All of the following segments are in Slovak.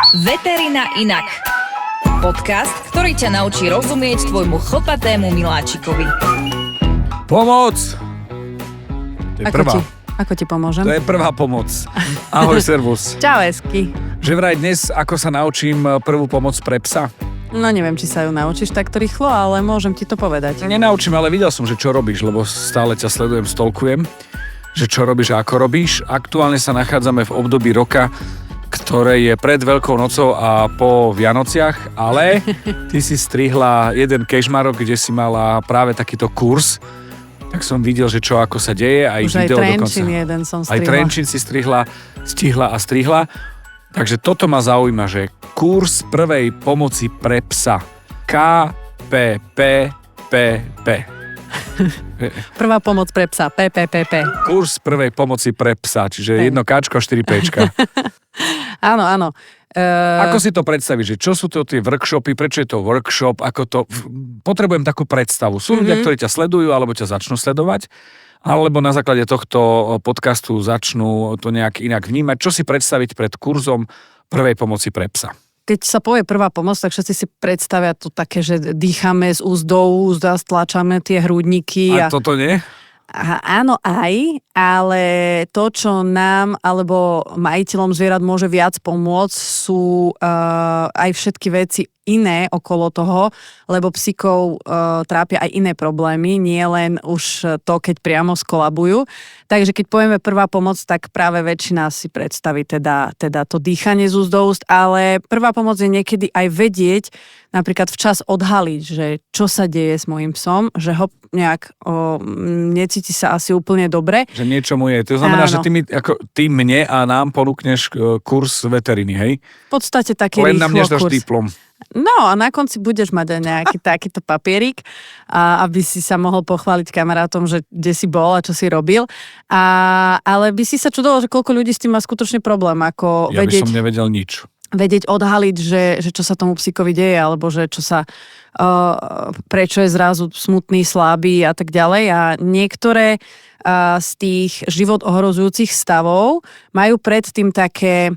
Veterina inak. Podcast, ktorý ťa naučí rozumieť tvojmu chlpatému miláčikovi. Pomoc! To je prvá. Ako ti pomôžem? To je prvá pomoc. Ahoj, servus. Čau, Esky. Že vraj dnes, ako sa naučím prvú pomoc pre psa? No neviem, či sa ju naučíš takto rýchlo, ale môžem ti to povedať. Nenaučím, ale videl som, že čo robíš, lebo stále ťa sledujem, stalkujem, že čo robíš a ako robíš. Aktuálne sa nachádzame v období roka, ktoré je pred Veľkou nocou a po Vianociach, ale ty si strihla jeden kežmarok, kde si mala práve takýto kurz, tak som videl, že čo ako sa deje, aj už video aj dokonca. Trenčín jeden som strihla. Aj Trenčín si stihla a strihla. Takže toto ma zaujíma, že kurz prvej pomoci pre psa. KPPPP. Prvá pomoc pre psa. PPPP. Kurz prvej pomoci pre psa, čiže jedno Kčko a 4 Pčka. Áno, áno. Ako si to predstavíš? Že čo sú to tie workshopy? Prečo je to workshop? Ako to... Potrebujem takú predstavu. Sú ľudia, ktorí ťa sledujú alebo ťa začnú sledovať, alebo na základe tohto podcastu začnú to nejak inak vnímať. Čo si predstaviť pred kurzom prvej pomoci pre psa? Keď sa povie prvá pomoc, tak všetci si predstavia to také, že dýchame z úst do úst a stlačame tie hrudníky. A toto nie? Áno aj, ale to, čo nám alebo majiteľom zvierat môže viac pomôcť, sú aj všetky veci iné okolo toho, lebo psíkov trápia aj iné problémy, nie len už to, keď priamo skolabujú. Takže keď povieme prvá pomoc, tak práve väčšina si predstaví teda to dýchanie z úst do úst, ale prvá pomoc je niekedy aj vedieť, napríklad včas odhaliť, že čo sa deje s mojím psom, že ho nejak necíti sa asi úplne dobre. Že niečo mu je. To znamená, Áno. že ty mne a nám ponúkneš kurz veteriny, hej? V podstate taký Len nám rýchlo než kurz. diplom. No a na konci budeš mať aj nejaký takýto papierik, aby si sa mohol pochváliť kamarátom, že kde si bol a čo si robil. Ale by si sa čudoval, že koľko ľudí s tým má skutočne problém. Ako Ja by som nevedel nič. vedieť odhaliť, že čo sa tomu psíkovi deje, alebo že čo sa, prečo je zrazu smutný, slabý a tak ďalej. A niektoré z tých život ohrozujúcich stavov majú predtým také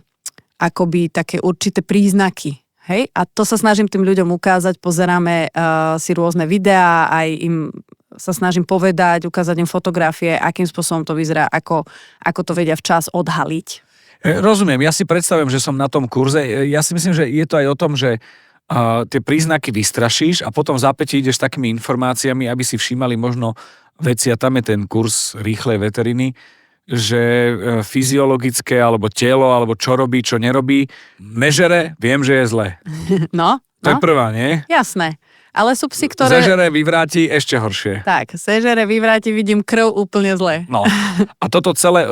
určité príznaky. Hej? A to sa snažím tým ľuďom ukázať, pozeráme si rôzne videá, aj im sa snažím povedať, ukázať im fotografie, akým spôsobom to vyzerá, ako to vedia včas odhaliť. Rozumiem, ja si predstavujem, že som na tom kurze. Ja si myslím, že je to aj o tom, že tie príznaky vystrašíš a potom v zápäti ideš takými informáciami, aby si všímali možno veci, a tam je ten kurz rýchlej veteriny, že fyziologické, alebo telo, alebo čo robí, čo nerobí. Mežere, viem, že je zle. No. To je prvá, nie? Jasné. Ale sú psi, ktoré... Zežere, vyvráti, ešte horšie. Tak, sežere, vyvráti, vidím krv úplne zle. No. A toto celé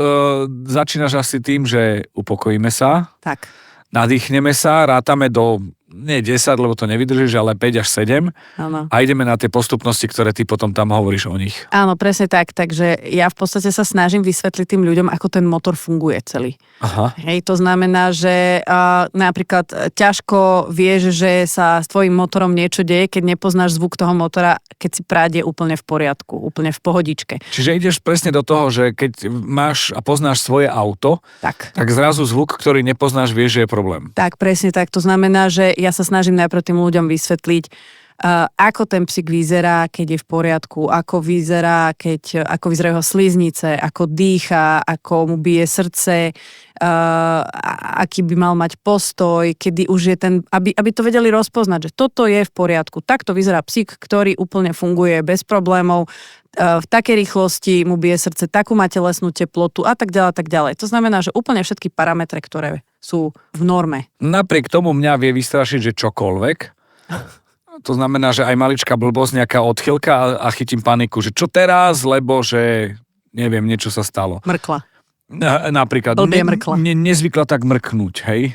začínaš asi tým, že upokojíme sa, Tak. nadýchneme sa, rátame do, nie 10, lebo to nevydržíš, ale 5 až 7 Áno. a ideme na tie postupnosti, ktoré ty potom tam hovoríš o nich. Áno, presne tak. Takže ja v podstate sa snažím vysvetliť tým ľuďom, ako ten motor funguje celý. Aha. Hej, to znamená, že napríklad ťažko vieš, že sa s tvojím motorom niečo deje, keď nepoznáš zvuk toho motora, keď si práde úplne v poriadku, úplne v pohodičke. Čiže ideš presne do toho, že keď máš a poznáš svoje auto, Tak. tak zrazu zvuk, ktorý nepoznáš, vieš, že je problém. Tak, presne tak. To znamená, že ja sa snažím najprv tým ľuďom vysvetliť, ako ten psík vyzerá, keď je v poriadku, ako vyzerajú jeho sliznice, ako dýcha, ako mu bije srdce, aký by mal mať postoj, kedy už je ten, aby to vedeli rozpoznať, že toto je v poriadku. Takto vyzerá psík, ktorý úplne funguje bez problémov, v takej rýchlosti mu bije srdce, takú má telesnú teplotu a tak ďalej, tak ďalej. To znamená, že úplne všetky parametre, ktoré sú v norme. Napriek tomu mňa vie vystrašiť, že čokoľvek. To znamená, že aj maličká blbosť, nejaká odchylka a chytím paniku, že čo teraz, lebo že neviem, niečo sa stalo. Mrkla. Napríklad, Mrkla. nezvykla tak mrknúť, hej?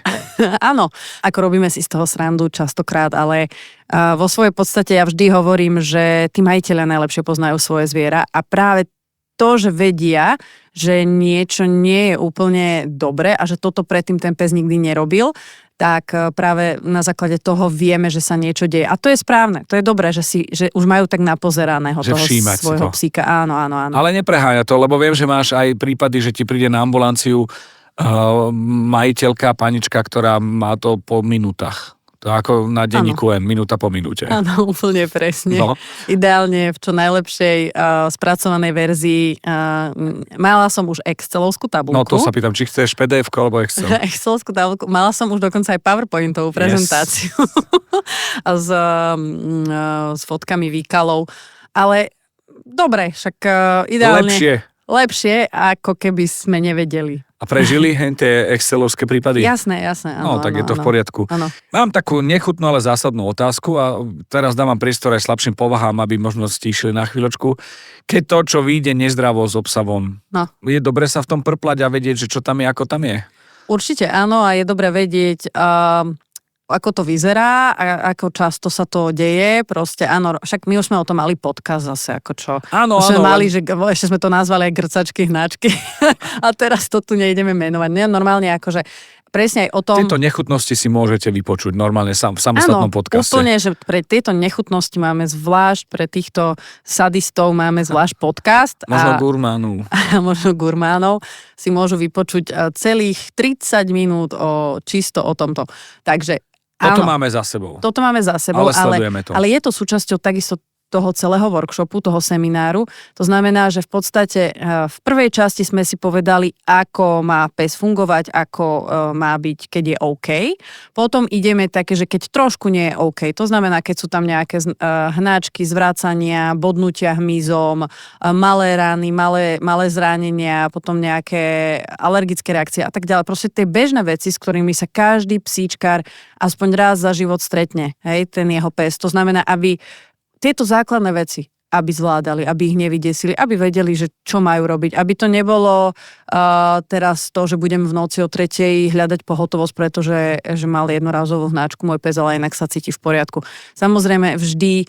Áno, ako robíme si z toho srandu častokrát, ale vo svojej podstate ja vždy hovorím, že tí majiteľia najlepšie poznajú svoje zviera a práve to, že vedia, že niečo nie je úplne dobre a že toto predtým ten pes nikdy nerobil, tak práve na základe toho vieme, že sa niečo deje. A to je správne, to je dobré, že už majú tak napozeraného že toho svojho to. psíka. Áno. Ale nepreháňa to, lebo viem, že máš aj prípady, že ti príde na ambulanciu majiteľka, panička, ktorá má to po minútach. To ako na denníku M, minúta po minúte. Áno, úplne presne. No. Ideálne v čo najlepšej spracovanej verzii. Mala som už Excelovskú tabuľku. No to sa pýtam, či chceš PDF alebo Excel. Excelovskú tabuľku. Mala som už dokonca aj PowerPointovú prezentáciu. Yes. s fotkami výkalov. Ale dobre, však ideálne... Lepšie, ako keby sme nevedeli. A prežili tie excelovské prípady? Jasné, áno. No, tak je to v poriadku. Áno. Mám takú nechutnú, ale zásadnú otázku a teraz dávam priestor aj slabším povahám, aby možno stíšili na chvíľočku. Keď to, čo vyjde nezdravo z obsa von, je dobre sa v tom prplať a vedieť, že čo tam je, ako tam je? Určite áno a je dobre vedieť... ako to vyzerá a ako často sa to deje, proste áno, však my už sme o tom mali podcast zase, ako čo. Áno, sme mali, že ešte sme to nazvali aj grcačky, hnačky a teraz to tu nejdeme menovať. Nie, normálne akože presne aj o tom... Tieto nechutnosti si môžete vypočuť normálne v samostatnom podcaste. Úplne, že pre tieto nechutnosti máme zvlášť, pre týchto sadistov máme zvlášť podcast. Možno gurmánov. Možno gurmánov si môžu vypočuť celých 30 minút čisto o tomto. Takže Toto áno, máme za sebou. Toto máme za sebou, ale sledujeme to. Ale je to súčasťou takisto toho celého workshopu, toho semináru. To znamená, že v podstate v prvej časti sme si povedali, ako má pes fungovať, ako má byť, keď je OK. Potom ideme také, že keď trošku nie je OK, to znamená, keď sú tam nejaké hnáčky, zvrácania, bodnutia hmyzom, malé rany, malé zranenia, potom nejaké alergické reakcie a tak ďalej. Proste tie bežné veci, s ktorými sa každý psíčkar aspoň raz za život stretne, hej, ten jeho pes. To znamená, aby tieto základné veci, aby zvládali, aby ich nevydesili, aby vedeli, že čo majú robiť. Aby to nebolo teraz to, že budem v noci o 3:00 hľadať pohotovosť, pretože mal jednorázovú hnáčku môj pes, ale inak sa cíti v poriadku. Samozrejme, vždy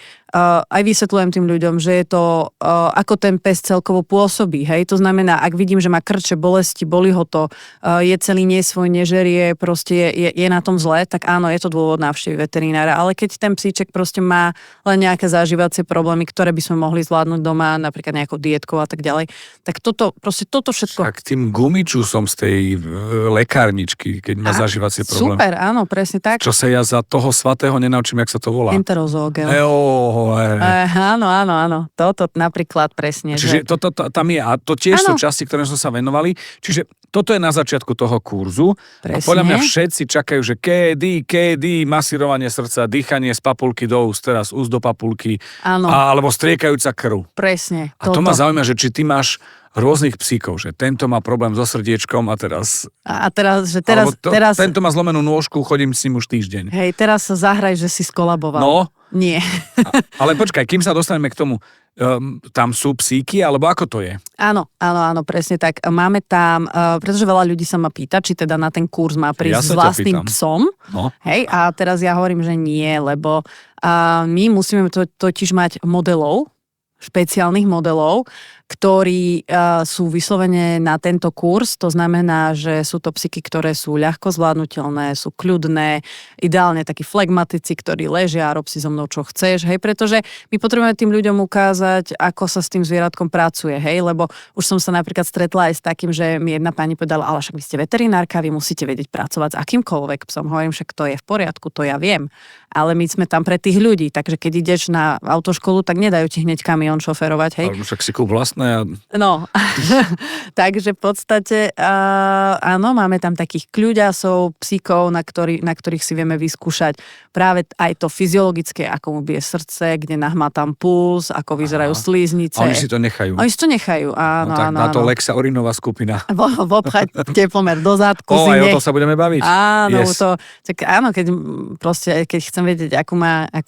aj vysvetľujem tým ľuďom, že je to, ako ten pes celkovo pôsobí. Hej? To znamená, ak vidím, že má krče, bolesti, boli ho to, je celý nesvoj, nežerie, proste je na tom zle, tak áno, je to dôvod návštevy veterinára. Ale keď ten psíček proste má len nejaké zažívacie problémy, ktoré by sme mohli zvládnuť doma, napríklad nejakou dietkou a tak ďalej, tak toto všetko... Tak tým gumičusom z tej lekárničky, keď má zažívacie problémy. Super, áno, presne tak. Čo sa ja za toho svatého nenaučím, jak sa to volá. Enterozoogel. Áno. Toto napríklad presne. Čiže toto tam je. A to tiež sú časti, ktoré sme sa venovali. Čiže toto je na začiatku toho kurzu. Presne. A podľa mňa všetci čakajú, že kedy, masírovanie srdca, dýchanie z papulky do úst, teraz úst do papulky. Áno. Alebo striekajúca krv. Presne. A to ma zaujíma, že či ty máš rôznych psíkov, že tento má problém so srdiečkom a teraz... Teraz... Tento má zlomenú nôžku, chodím s ním už týždeň. Hej, teraz sa zahraj, že si skolaboval. No. Nie. Ale počkaj, kým sa dostaneme k tomu, tam sú psíky, alebo ako to je? Áno, presne tak. Máme tam, pretože veľa ľudí sa ma pýta, či teda na ten kurz má prísť s vlastným psom. No. Hej, a teraz ja hovorím, že nie, lebo my musíme totiž mať modelov, špeciálnych modelov, ktorí sú vyslovene na tento kurz. To znamená, že sú to psíky, ktoré sú ľahko zvládnutelné, sú kľudné, ideálne takí flegmatici, ktorí ležia a rob si so mnou, čo chceš, hej, pretože my potrebujeme tým ľuďom ukázať, ako sa s tým zvieratkom pracuje, hej, lebo už som sa napríklad stretla aj s takým, že mi jedna pani povedala, ale však vy ste veterinárka, vy musíte vedieť pracovať s akýmkoľvek psom. Hovorím, však to je v poriadku, to ja viem, ale my sme tam pre tých ľudí, takže keď ideš na autoškolu, tak nedajú ti hneď kamión šoferovať, hej. Ale však si kúp vlastné. No, takže v podstate áno, máme tam takých kľuďasov, psíkov, na ktorých si vieme vyskúšať práve aj to fyziologické, ako mu bije srdce, kde nahmá tam puls, ako vyzerajú slíznice. A oni si to nechajú. Oni si to nechajú, áno. No, tak na to Lexa Orinová skupina. Vopchať teplomer do zadku. Aj o to sa budeme baviť. Áno, yes. keď chcem vedieť, akú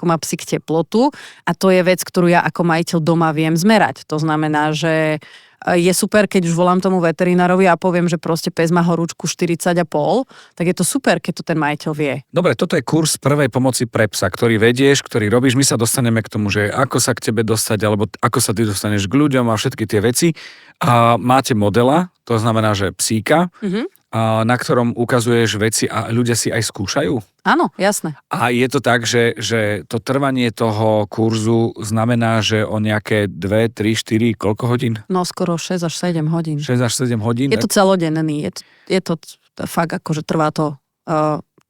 má psík teplotu, a to je vec, ktorú ja ako majiteľ doma viem zmerať. To znamená, že je super, keď už volám tomu veterinárovi a poviem, že proste pes má horúčku 40,5, tak je to super, keď to ten majiteľ vie. Dobre, toto je kurz prvej pomoci pre psa, ktorý vedieš, ktorý robíš. My sa dostaneme k tomu, že ako sa k tebe dostať, alebo ako sa ty dostaneš k ľuďom a všetky tie veci. A máte modela, to znamená, že psíka. na ktorom ukazuješ veci a ľudia si aj skúšajú? Áno, jasné. A je to tak, že to trvanie toho kurzu znamená, že o nejaké 2, 3, 4, koľko hodín? No skoro 6 až 7 hodín. 6 až 7 hodín? Je to celodenný, je to fakt akože trvá to.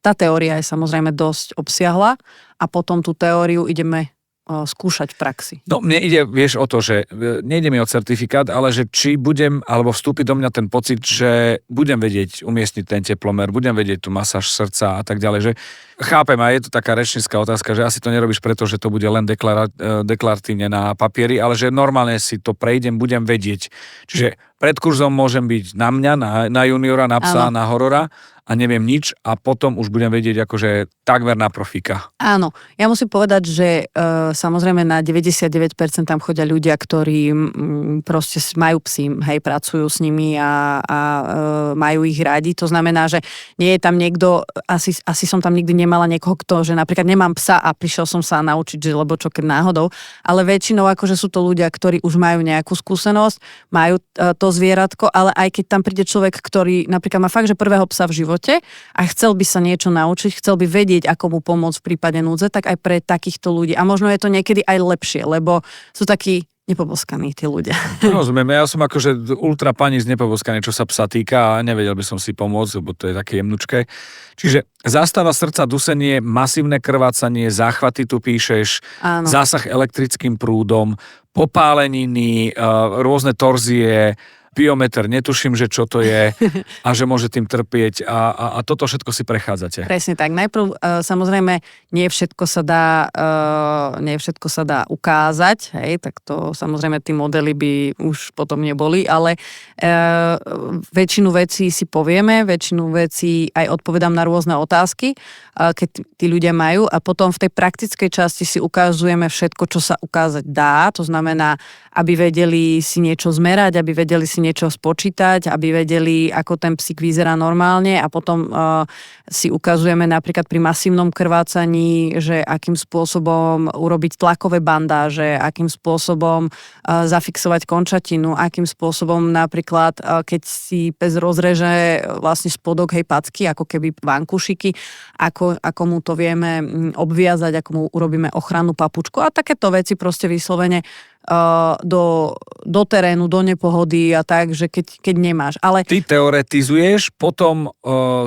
Tá teória je samozrejme dosť obsiahla a potom tú teóriu ideme skúšať v praxi. No mne ide, vieš, o to, že nejde mi o certifikát, ale že či budem, alebo vstúpi do mňa ten pocit, že budem vedieť umiestniť ten teplomer, budem vedieť tú masáž srdca a tak ďalej, že chápem, a je to taká rečnícka otázka, že asi to nerobíš preto, že to bude len deklaratívne na papieri, ale že normálne si to prejdem, budem vedieť. Čiže pred kurzom môžem byť na mňa, na juniora, na psa, na horora a neviem nič a potom už budem vedieť akože takmer na profíka. Áno, ja musím povedať, že samozrejme na 99% tam chodia ľudia, ktorí proste majú psy, hej, pracujú s nimi a majú ich radi. To znamená, že nie je tam niekto, asi som tam nikdy nemala niekoho, že napríklad nemám psa a prišiel som sa naučiť, že lebo čo keď náhodou, ale väčšinou akože sú to ľudia, ktorí už majú nejakú skúsenosť, majú to zvieratko, ale aj keď tam príde človek, ktorý napríklad má fakt, že prvého psa v živote a chcel by sa niečo naučiť, chcel by vedieť, ako mu pomôcť v prípade núdze, tak aj pre takýchto ľudí. A možno je to niekedy aj lepšie, lebo sú takí nepoboskaní tí ľudia. Rozumiem, ja som akože ultra pani z nepoboskaný, čo sa psa týka a nevedel by som si pomôcť, lebo to je také jemnučké. Čiže zástava srdca, dusenie, masívne krvácanie, záchvaty tu píšeš, áno. Zásah elektrickým prúdom, popáleniny, rôzne torzie, biometer, netuším, že čo to je a že môže tým trpieť a toto všetko si prechádzate. Presne tak. Najprv samozrejme nie všetko sa dá ukázať, hej, tak to samozrejme tí modely by už potom neboli, ale väčšinu vecí si povieme, väčšinu vecí aj odpovedám na rôzne otázky, keď tí ľudia majú a potom v tej praktickej časti si ukazujeme všetko, čo sa ukázať dá, to znamená, aby vedeli si niečo zmerať, aby vedeli si niečo spočítať, aby vedeli, ako ten psík vyzerá normálne a potom si ukazujeme napríklad pri masívnom krvácaní, že akým spôsobom urobiť tlakové bandáže, akým spôsobom zafixovať končatinu, akým spôsobom napríklad, keď si pes rozreže vlastne spodok, hej, packy, ako keby vankušiky, ako mu to vieme obviazať, ako mu urobíme ochrannú papučku a takéto veci proste vyslovene do terénu, do nepohody a tak, že keď nemáš. Ale ty teoretizuješ, potom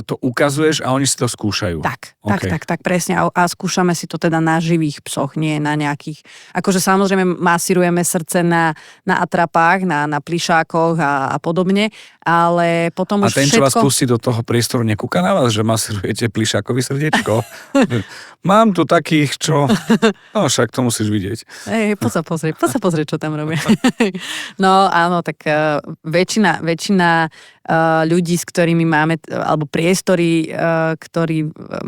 to ukazuješ a oni si to skúšajú. Tak, okay. tak, presne. A skúšame si to teda na živých psoch, nie na nejakých. Akože samozrejme masírujeme srdce na atrapách, na plišákoch a podobne, ale potom už všetko... A ten, čo vás všetko... pustí do toho priestoru, nekúka na vás, že masírujete plišákovi srdiečko? Mám tu takých, čo... No však to musíš vidieť. Poď sa pozrieť, čo tam robia. No áno, tak väčšina ľudí, s ktorými máme, alebo priestory,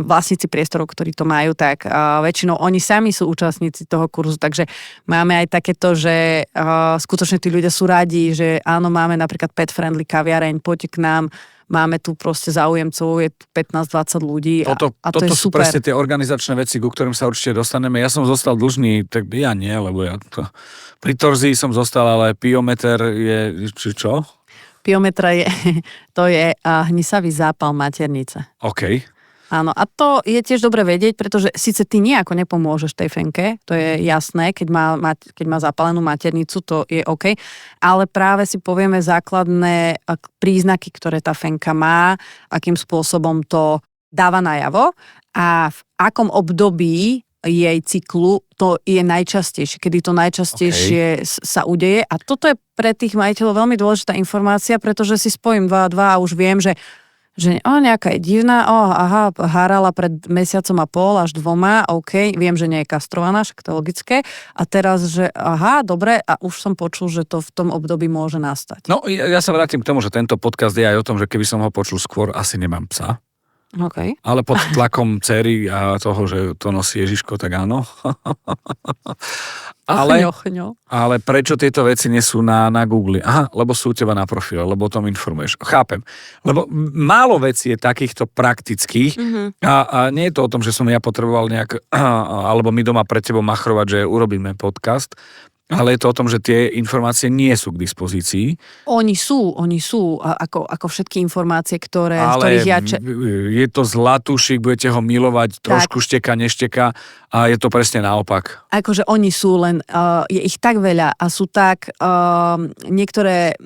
vlastníci priestorov, ktorí to majú, tak väčšinou oni sami sú účastníci toho kurzu, takže máme aj takéto, že skutočne tí ľudia sú radi, že áno, máme napríklad pet-friendly kaviareň, poďte k nám, máme tu proste záujemcov, je tu 15-20 ľudí a to je sú super. Presne tie organizačné veci, ku ktorým sa určite dostaneme. Ja som zostal dlžný, tak ja nie, lebo ja to... Pri torzii som zostal, ale piometer je... Čo? Piometra to je hnisavý zápal maternice. OK. Áno, a to je tiež dobre vedieť, pretože síce ty nejako nepomôžeš tej fenke, to je jasné, keď má zapálenú maternicu, to je OK, ale práve si povieme základné príznaky, ktoré tá fenka má, akým spôsobom to dáva najavo a v akom období jej cyklu to je najčastejšie, kedy to najčastejšie sa udeje a toto je pre tých majiteľov veľmi dôležitá informácia, pretože si spojím 2 a 2 a už viem, že nejaká je divná, hárala pred mesiacom a pol až 2, OK, viem, že nie je kastrovaná, však to je logické. A teraz, že dobre, a už som počul, že to v tom období môže nastať. No, ja sa vrátim k tomu, že tento podcast je aj o tom, že keby som ho počul skôr, asi nemám psa. Okay. Ale pod tlakom dcery a toho, že to nosí Ježiško, tak áno. Ale prečo tieto veci nie sú na Google? Lebo sú u teba na profile, lebo o tom informuješ. Chápem. Lebo málo vecí je takýchto praktických a nie je to o tom, že som ja potreboval nejak, alebo my doma pred tebou machrovať, že urobíme podcast, Ale je to o tom, že tie informácie nie sú k dispozícii. Oni sú ako všetky informácie, z ktorých ja... Je to zlatúšik, budete ho milovať, trošku šteka, nešteka a je to presne naopak. Akože oni sú len, je ich tak veľa a sú tak, niektoré,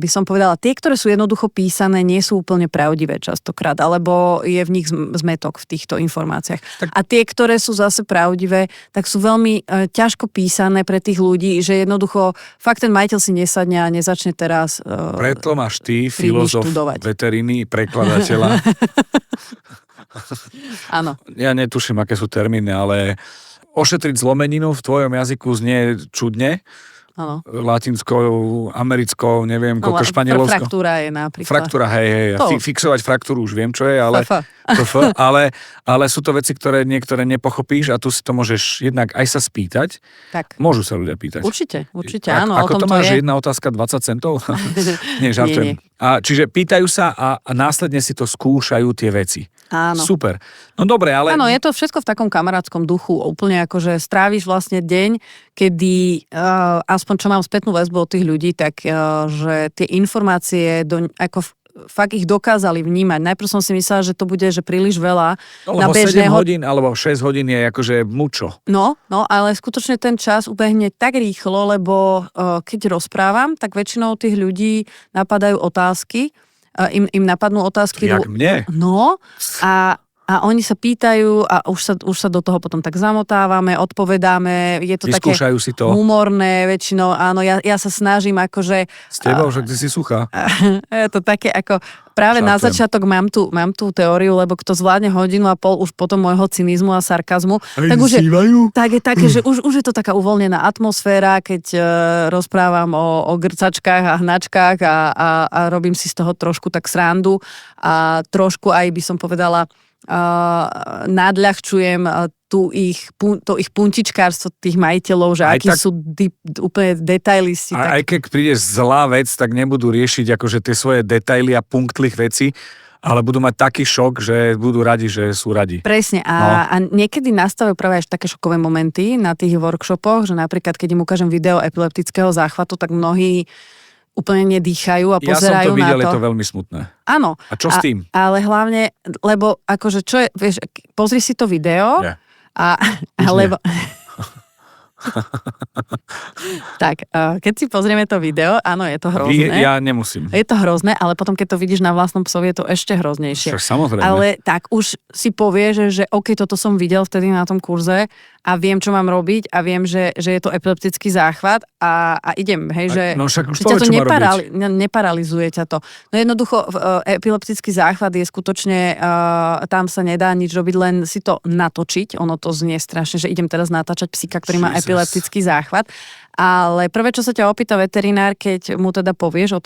by som povedala, tie, ktoré sú jednoducho písané, nie sú úplne pravdivé častokrát, alebo je v nich zmetok v týchto informáciách. A tie, ktoré sú zase pravdivé, tak sú veľmi ťažko písané pre tých ľudí, že jednoducho fakt ten majiteľ si nesadne a nezačne teraz preto máš ty, filozof veteriny, prekladateľa. Áno. Ja netuším, aké sú termíny, ale ošetriť zlomeninu v tvojom jazyku znie čudne. Áno. Latinskou, americkou, neviem, koľko španielskou. Fraktúra je napríklad. Fraktúra, hej. Fixovať fraktúru už viem, čo je, ale sú to veci, ktoré niektoré nepochopíš a tu si to môžeš jednak aj sa spýtať. Tak. Môžu sa ľudia pýtať. Určite, áno. Ako to máš, jedna otázka 20 centov? Nie, žartujem. A čiže pýtajú sa a následne si to skúšajú tie veci. Áno. Super. No dobre, ale... Áno, je to všetko v takom kamarátskom duchu. Úplne akože stráviš vlastne deň, kedy aspoň čo mám spätnú väzbu od tých ľudí, tak že tie informácie fakt ich dokázali vnímať. Najprv som si myslela, že to bude že príliš veľa. Na bežného... 7 hodín alebo 6 hodín je akože mučo. No, ale skutočne ten čas ubehne tak rýchlo, lebo keď rozprávam, tak väčšinou tých ľudí napadajú otázky. Im napadnú otázky. Jak mne? No, a oni sa pýtajú a už sa do toho potom tak zamotávame, odpovedáme, je to vyskúšajú také si to. humorné väčšinou, áno, ja sa snažím akože... S tebou, že ty si suchá. Je to také ako... Práve na začiatok mám tú teóriu, lebo kto zvládne hodinu a pol už potom môjho cynizmu a sarkazmu, tak už je také, že už je to taká uvoľnená atmosféra, keď rozprávam o grcačkách a hnačkách a robím si z toho trošku tak srandu a trošku aj by som povedala nadľahčujem to ich puntičkárstvo tých majiteľov, že akí sú úplne detailisti. Aj keď prídeš zlá vec, tak nebudú riešiť akože tie svoje detaily a punktlých veci, ale budú mať taký šok, že budú radi, že sú radi. Presne. A niekedy nastavujú práve až také šokové momenty na tých workshopoch, že napríklad, keď im ukážem video epileptického záchvatu, tak mnohí úplne nedýchajú a pozerajú na to. Ja som to videl, je to veľmi smutné. Áno. A čo s tým? Ale hlavne, lebo akože čo je, vieš, pozri si to video lebo... Tak, keď si pozrieme to video, áno, je to hrozné. Ja nemusím. Je to hrozné, ale potom, keď to vidíš na vlastnom psovi, je to ešte hroznejšie. Však samozrejme. Ale tak už si povieš, že OK, toto som videl vtedy na tom kurze a viem, čo mám robiť a viem, že je to epileptický záchvat a idem, hej, že no však už ťa to robiť. neparalizuje ťa to. No jednoducho, epileptický záchvat je skutočne, tam sa nedá nič robiť, len si to natočiť, ono to znie strašne, že idem teraz natáčať psíka, ktorý má epileptický záchvat. Ale prvé, čo sa ťa opýta veterinár, keď mu teda povieš o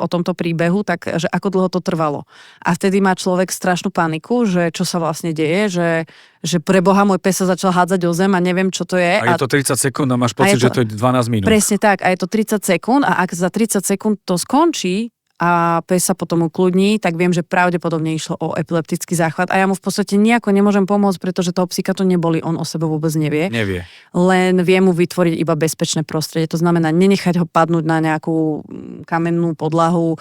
tomto príbehu, tak že ako dlho to trvalo. A vtedy má človek strašnú paniku, že čo sa vlastne deje, že pre Boha môj pes sa začal hádzať o zem a neviem, čo to je. A je to 30 sekúnd a máš pocit, že to je 12 minút. Presne tak, a je to 30 sekúnd a ak za 30 sekúnd to skončí, a pes sa potom ukludní, tak viem, že pravdepodobne išlo o epileptický záchvat a ja mu v podstate nejako nemôžem pomôcť, pretože toho psíka to neboli, on o sebe vôbec nevie. Len vie mu vytvoriť iba bezpečné prostredie, to znamená nenechať ho padnúť na nejakú kamennú podlahu,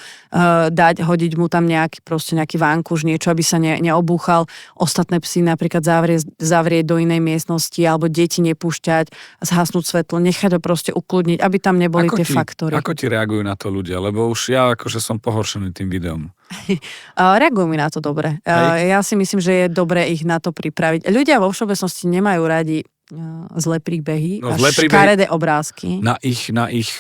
hodiť mu tam nejaký vánkuš, niečo, aby sa neobúchal, ostatné psy napríklad zavrieť do inej miestnosti alebo deti nepúšťať, zhasnúť svetlo, nechať ho proste ukludniť, aby tam neboli tie faktory. Ako ti reagujú na to ľudia? Lebo už ja akože som pohoršený tým videom. Reagujú mi na to dobre. Ja si myslím, že je dobre ich na to pripraviť. Ľudia vo všeobecnosti nemajú radi zlé príbehy a škaredé obrázky. Na ich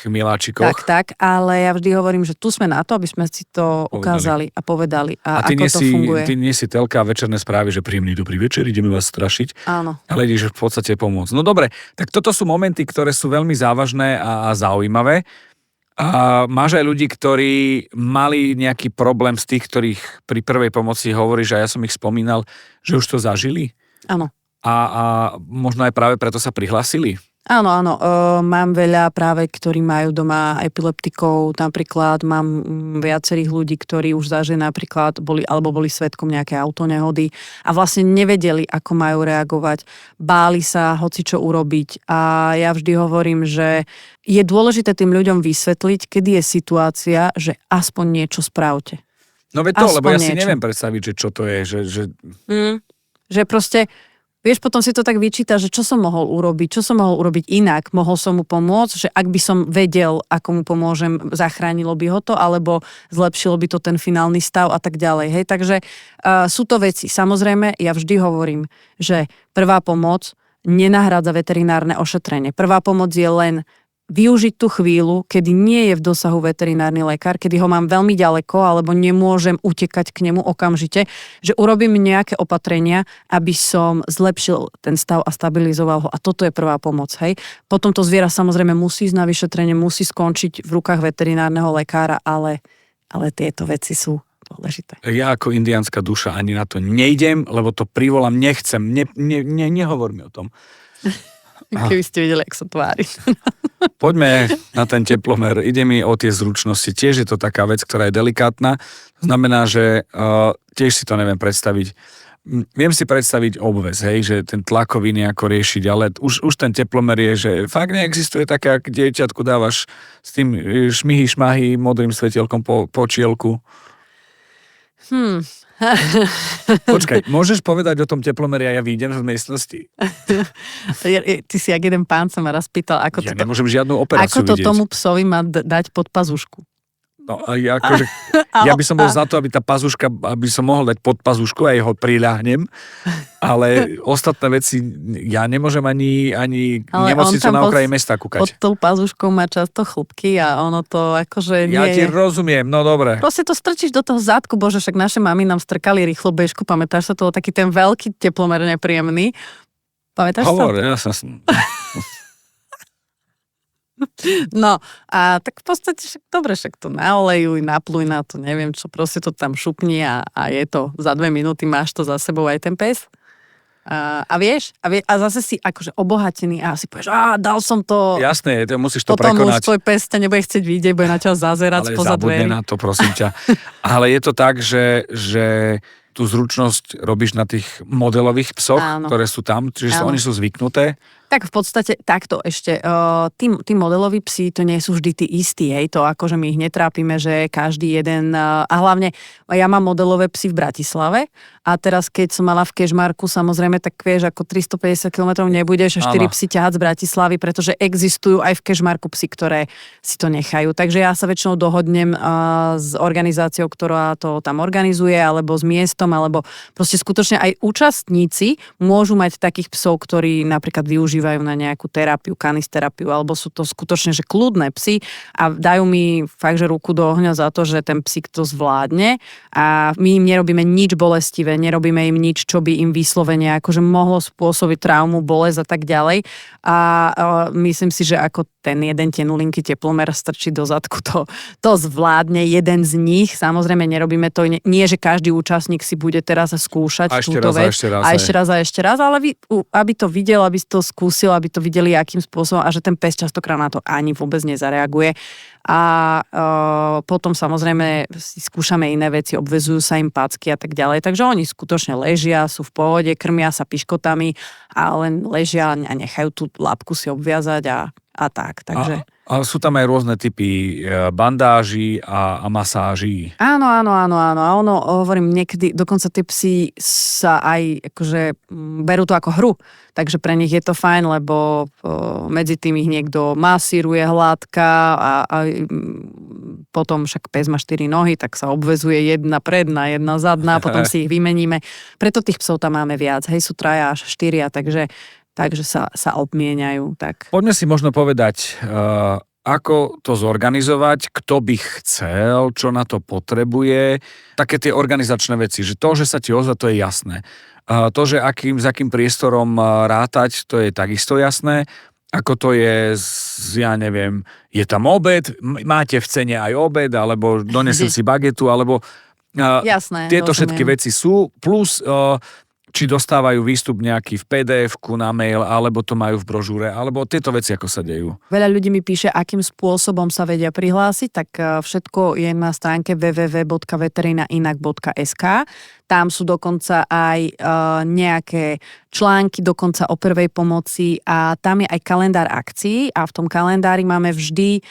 miláčikoch. Tak, ale ja vždy hovorím, že tu sme na to, aby sme si to ukázali a povedali. A ako to funguje. Ty nie si telka večerné správy, že príjemný dobrý večer, ideme vás strašiť. Áno. Ale ideš v podstate pomôcť. No dobre, tak toto sú momenty, ktoré sú veľmi závažné a zaujímavé. A máš aj ľudí, ktorí mali nejaký problém z tých, ktorých pri prvej pomoci hovoríš, a ja som ich spomínal, že už to zažili? Áno. A možno aj práve preto sa prihlásili? Áno, mám veľa práve, ktorí majú doma epileptikov, napríklad mám viacerých ľudí, ktorí už zažili napríklad boli svedkom nejaké autonehody a vlastne nevedeli, ako majú reagovať, báli sa hocičo urobiť a ja vždy hovorím, že je dôležité tým ľuďom vysvetliť, kedy je situácia, že aspoň niečo spravte. No veď to, aspoň lebo ja si niečo. neviem predstaviť, že čo to je, Že proste vieš, potom si to tak vyčíta, že čo som mohol urobiť inak, mohol som mu pomôcť, že ak by som vedel, ako mu pomôžem, zachránilo by ho to, alebo zlepšilo by to ten finálny stav a tak ďalej. Hej, takže sú to veci. Samozrejme, ja vždy hovorím, že prvá pomoc nenahrádza veterinárne ošetrenie. Prvá pomoc je len využiť tú chvíľu, kedy nie je v dosahu veterinárny lekár, kedy ho mám veľmi ďaleko alebo nemôžem utekať k nemu okamžite, že urobím nejaké opatrenia, aby som zlepšil ten stav a stabilizoval ho. A toto je prvá pomoc. Hej. Potom to zviera samozrejme musí ísť na vyšetrenie, musí skončiť v rukách veterinárneho lekára, ale tieto veci sú dôležité. Ja ako indiánska duša ani na to nejdem, lebo to privolám, nechcem. Nehovor mi o tom. Keby ste videli, jak sa tvári. Poďme na ten teplomer. Ide mi o tie zručnosti. Tiež je to taká vec, ktorá je delikátna. To znamená, že tiež si to neviem predstaviť. Viem si predstaviť obväz, hej, že ten tlakový nejako riešiť, ale už ten teplomer je, že fakt neexistuje také, ak dieťatku dávaš s tým šmahy modrým svetielkom po čielku. Počkaj, môžeš povedať o tom teplomeri a ja výjdem z miestnosti? Ty si jak jeden pán sa ma raz pýtal, ako Ja nemôžem žiadnu operáciu ako to vidieť. tomu psovi má dať pod pazušku. No a ja by som bol za to, aby tá pazuška, aby som mohol dať pod pazušku a jeho priľahnem, ale ostatné veci ja nemôžem ani nemocnicu na okraji mesta Pod kúkať. tou pazuškou má často chlpky a ono to akože Ja nie ti je. rozumiem, no dobre. Proste to strčíš do toho zadku, bože, však naše mami nám strkali rýchlo bežku, pamätáš sa toho, taký ten veľký teplomer nepríjemný. Pamätáš Hovor, sa? ja som... No a tak v podstate však dobre, však to naolejuj, napluj na to, neviem čo, proste to tam šupni a je to, za 2 minúty máš to za sebou aj ten pes. A vieš, a zase si akože obohatený a si povieš, dal som to. Jasné, musíš to Potom prekonať. už tvoj pes ťa nebude chcieť vidieť, bude na ťa zazerať spoza zabudne dverí. na to, prosím ťa. Ale je to tak, že tú zručnosť robíš na tých modelových psoch, Áno. ktoré sú tam, čiže Áno. oni sú zvyknuté. Tak v podstate takto ešte. Tí modeloví psi to nie sú vždy tí istí, hej, to akože my ich netrápime, že každý jeden, a hlavne ja mám modelové psy v Bratislave a teraz keď som mala v Kežmarku, samozrejme, tak vieš, ako 350 km nebudeš a 4 psy ťahať z Bratislavy, pretože existujú aj v Kežmarku psy, ktoré si to nechajú. Takže ja sa väčšinou dohodnem s organizáciou, ktorá to tam organizuje, alebo s miestom, alebo proste skutočne aj účastníci môžu mať takých psov, ktorí napríklad využívajú na nejakú terapiu, kanisterapiu, alebo sú to skutočne, že kľudné psy a dajú mi fakt, že ruku do ohňa za to, že ten psík to zvládne a my im nerobíme nič bolestivé, nerobíme im nič, čo by im vyslovene akože mohlo spôsobiť traumu, bolesť a tak ďalej. A myslím si, že ako ten jeden tenulinký teplomer strčí do zadku, to zvládne jeden z nich. Samozrejme nerobíme to, nie že každý účastník si bude teraz skúšať túto vec. A ešte raz, ale aby to videl, aby to skúsil, aby to videli, akým spôsobom a že ten pes častokrát na to ani vôbec nezareaguje. A potom samozrejme si skúšame iné veci, obvezujú sa im pácky a tak ďalej. Takže oni skutočne ležia, sú v pohode, krmia sa piškotami a len ležia a nechajú tú labku si obviazať a tak. Takže... A sú tam aj rôzne typy bandáží a masáží. Áno. A ono, hovorím, niekedy, dokonca tie psi sa aj akože berú to ako hru. Takže pre nich je to fajn, lebo medzi tým ich niekto masíruje, hladká a potom však pes má 4 nohy, tak sa obvezuje jedna predná, jedna zadná, potom si ich vymeníme. Preto tých psov tam máme viac. Hej, sú 3 až 4, takže sa obmieniajú. Tak. Poďme si možno povedať, ako to zorganizovať, kto by chcel, čo na to potrebuje, také tie organizačné veci, že to, že sa ti ozve, to je jasné. To, že s akým priestorom rátať, to je takisto jasné. Ako to je, ja neviem, je tam obed, máte v cene aj obed, alebo donesem si bagetu, alebo Jasné, tieto rozumiem. všetky veci sú, plus či dostávajú výstup nejaký v PDF-ku na mail, alebo to majú v brožúre, alebo tieto veci ako sa dejú. Veľa ľudí mi píše, akým spôsobom sa vedia prihlásiť, tak všetko je na stránke www.veterinainak.sk. Tam sú dokonca aj nejaké články, dokonca o prvej pomoci a tam je aj kalendár akcií a v tom kalendári máme vždy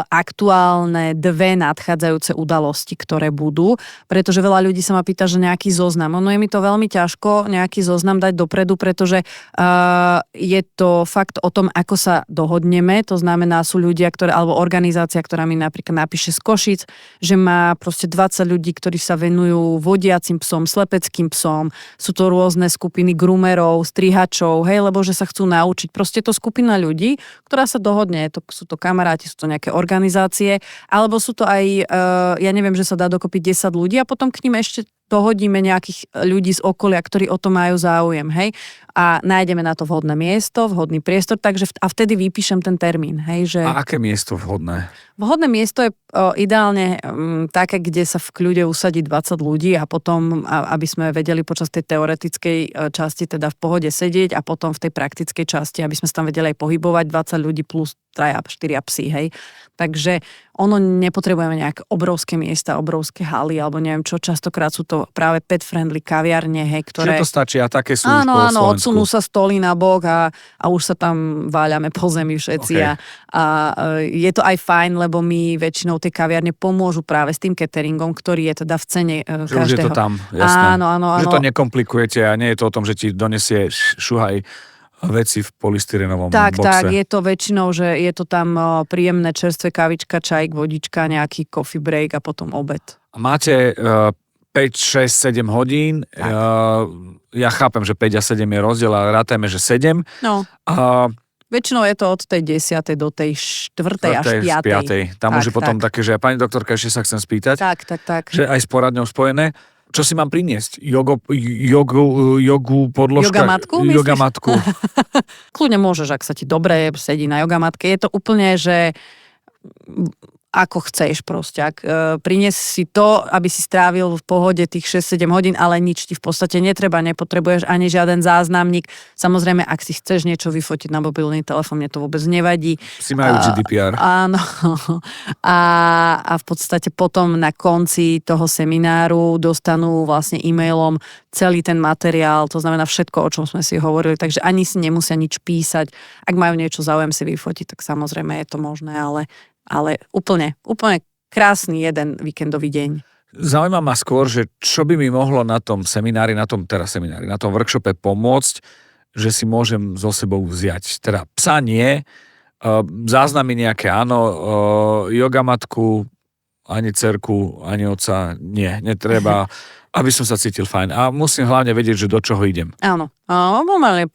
aktuálne 2 nadchádzajúce udalosti, ktoré budú, pretože veľa ľudí sa ma pýta, že nejaký zoznam. Ono je mi to veľmi ťažko nejaký zoznam dať dopredu, pretože je to fakt o tom, ako sa dohodneme, to znamená sú ľudia, alebo organizácia, ktorá mi napríklad napíše z Košic, že má proste 20 ľudí, ktorí sa venujú vodiacim psom, slepeckým psom, sú to rôzne skupiny groomerov, strihačov, hej, lebo že sa chcú naučiť. Proste je to skupina ľudí, ktorá sa dohodne, sú to kamaráti, sú to nejaké organizácie, alebo sú to aj, ja neviem, že sa dá dokopy 10 ľudí a potom k ním ešte dohodíme nejakých ľudí z okolia, ktorí o to majú záujem, hej, a nájdeme na to vhodné miesto, vhodný priestor, takže a vtedy vypíšem ten termín, hej, že... A aké miesto vhodné? Vhodné miesto je ideálne také, kde sa v kľude usadí 20 ľudí a potom, aby sme vedeli počas tej teoretickej časti teda v pohode sedieť a potom v tej praktickej časti, aby sme sa tam vedeli aj pohybovať, 20 ľudí plus 3-4 psi, hej. Takže ono nepotrebujeme nejaké obrovské miesta, obrovské haly, alebo neviem čo, častokrát sú to práve pet-friendly kaviarne, hej, ktoré... Čiže to stačí a také sú áno, už po Slovensku. Odsunú sa stoly na bok a už sa tam váľame po zemi všetci a je to aj fajn, lebo mi väčšinou tie kaviarne pomôžu práve s tým cateringom, ktorý je teda v cene že každého. Už je to tam, jasné. Áno. Že to nekomplikujete a nie je to o tom, že ti donesie šuhaj veci v polystyrenovom boxe. Tak, je to väčšinou, že je to tam príjemné čerstvé kavička, čajk, vodička, nejaký coffee break a potom obed. Máte 5, 6, 7 hodín. Ja chápem, že 5 a 7 je rozdiel, ale rátajme, že 7. No. Väčšinou je to od tej 10. do tej 4. až 5. Tam už je potom také, že pani doktorka, ešte sa chcem spýtať. Tak. Že aj s poradňou spojené. Čo si mám priniesť? Jogu podložka? Jogamatku, myslíš? Jogamatku. Kľudne môžeš, ak sa ti dobre sedí na jogamatke. Je to úplne, že ako chceš proste. Prinies si to, aby si strávil v pohode tých 6-7 hodín, ale nič ti v podstate nepotrebuješ ani žiaden záznamník. Samozrejme, ak si chceš niečo vyfotiť na mobilný telefón, mne to vôbec nevadí. Si majú GDPR. Áno. A v podstate potom na konci toho semináru dostanú vlastne e-mailom celý ten materiál, to znamená všetko, o čom sme si hovorili, takže ani si nemusia nič písať. Ak majú niečo záujem si vyfotiť, tak samozrejme je to možné, ale úplne krásny jeden víkendový deň. Zaujíma ma skôr, že čo by mi mohlo na tom seminári, na tom workshope pomôcť, že si môžem so sebou vziať. Teda psa nie, záznamy nejaké áno, jogamatku, ani dcerku, ani otca nie, netreba, aby som sa cítil fajn. A musím hlavne vedieť, že do čoho idem. Áno, normálne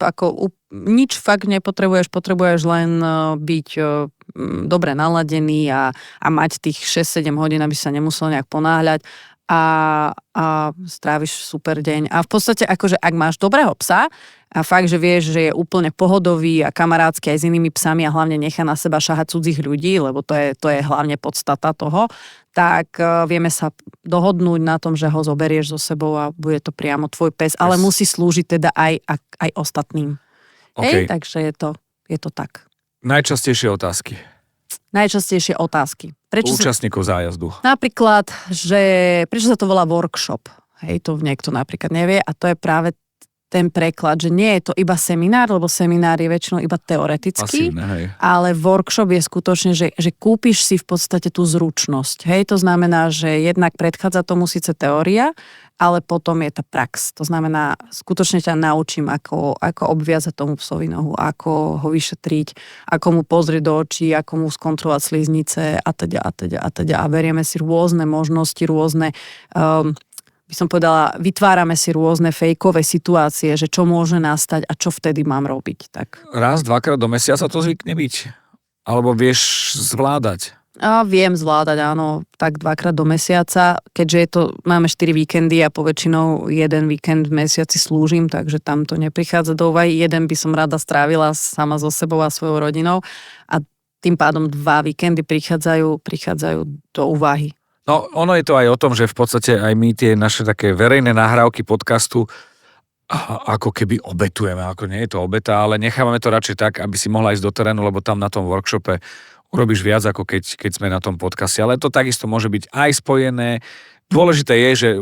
nič fakt potrebuješ len byť dobre naladený a mať tých 6-7 hodín, aby sa nemusel nejak ponáhľať a stráviš super deň. A v podstate akože ak máš dobrého psa a fakt, že vieš, že je úplne pohodový a kamarátsky aj s inými psami a hlavne nechá na seba šahať cudzích ľudí, lebo to je hlavne podstata toho, tak vieme sa dohodnúť na tom, že ho zoberieš so sebou a bude to priamo tvoj pes, ale musí slúžiť teda aj ostatným. Okay. Hej, takže je to tak. Najčastejšie otázky. Účastníkov zájazdu. Napríklad, že prečo sa to volá workshop? Hej, to niekto napríklad nevie a to je práve ten preklad, že nie je to iba seminár, lebo seminár je väčšinou iba teoretický, ale workshop je skutočne, že kúpiš si v podstate tú zručnosť. Hej, to znamená, že jednak predchádza tomu síce teória, ale potom je tá prax. To znamená, skutočne ťa naučím, ako obviazať tomu psovi nohu, ako ho vyšetriť, ako mu pozrieť do očí, ako mu skontrolovať sliznice a teda. A berieme si rôzne možnosti, rôzne... by som povedala, vytvárame si rôzne fejkové situácie, že čo môže nastať a čo vtedy mám robiť. Tak. Raz, dvakrát do mesiaca to zvykne byť? Alebo vieš zvládať? Viem zvládať, áno, tak 2-krát do mesiaca, keďže máme 4 víkendy a poväčšinou jeden víkend v mesiaci slúžim, takže tam to neprichádza do úvahy. Jeden by som rada strávila sama so sebou a svojou rodinou a tým pádom 2 víkendy prichádzajú do úvahy. No, ono je to aj o tom, že v podstate aj my tie naše také verejné nahrávky podcastu ako keby obetujeme, ako nie je to obeta, ale nechávame to radšej tak, aby si mohla ísť do terénu, lebo tam na tom workshope urobíš viac, ako keď sme na tom podcaste. Ale to takisto môže byť aj spojené. Dôležité je, že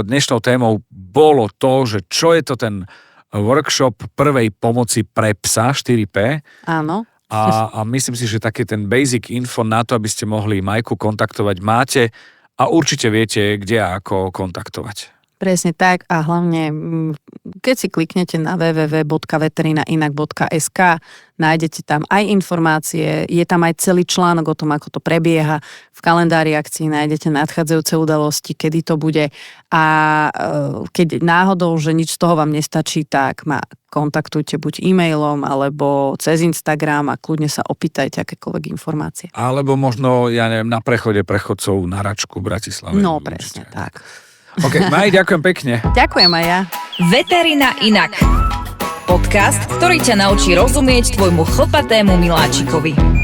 dnešnou témou bolo to, že čo je to ten workshop prvej pomoci pre psa 4P. Áno. A myslím si, že taký ten basic info na to, aby ste mohli Majku kontaktovať, máte a určite viete, kde a ako kontaktovať. Presne tak a hlavne, keď si kliknete na www.veterinainak.sk, nájdete tam aj informácie, je tam aj celý článok o tom, ako to prebieha. V kalendári akcií nájdete nadchádzajúce udalosti, kedy to bude a keď náhodou, že nič z toho vám nestačí, tak ma kontaktujte buď e-mailom alebo cez Instagram a kľudne sa opýtajte akékoľvek informácie. Alebo možno, ja neviem, na prechode prechodcov na Račku v Bratislave. No presne tak. OK, Maj, ďakujem pekne. Ďakujem aj ja. Veterina inak. Podcast, ktorý ťa naučí rozumieť tvojmu chlpatému miláčikovi.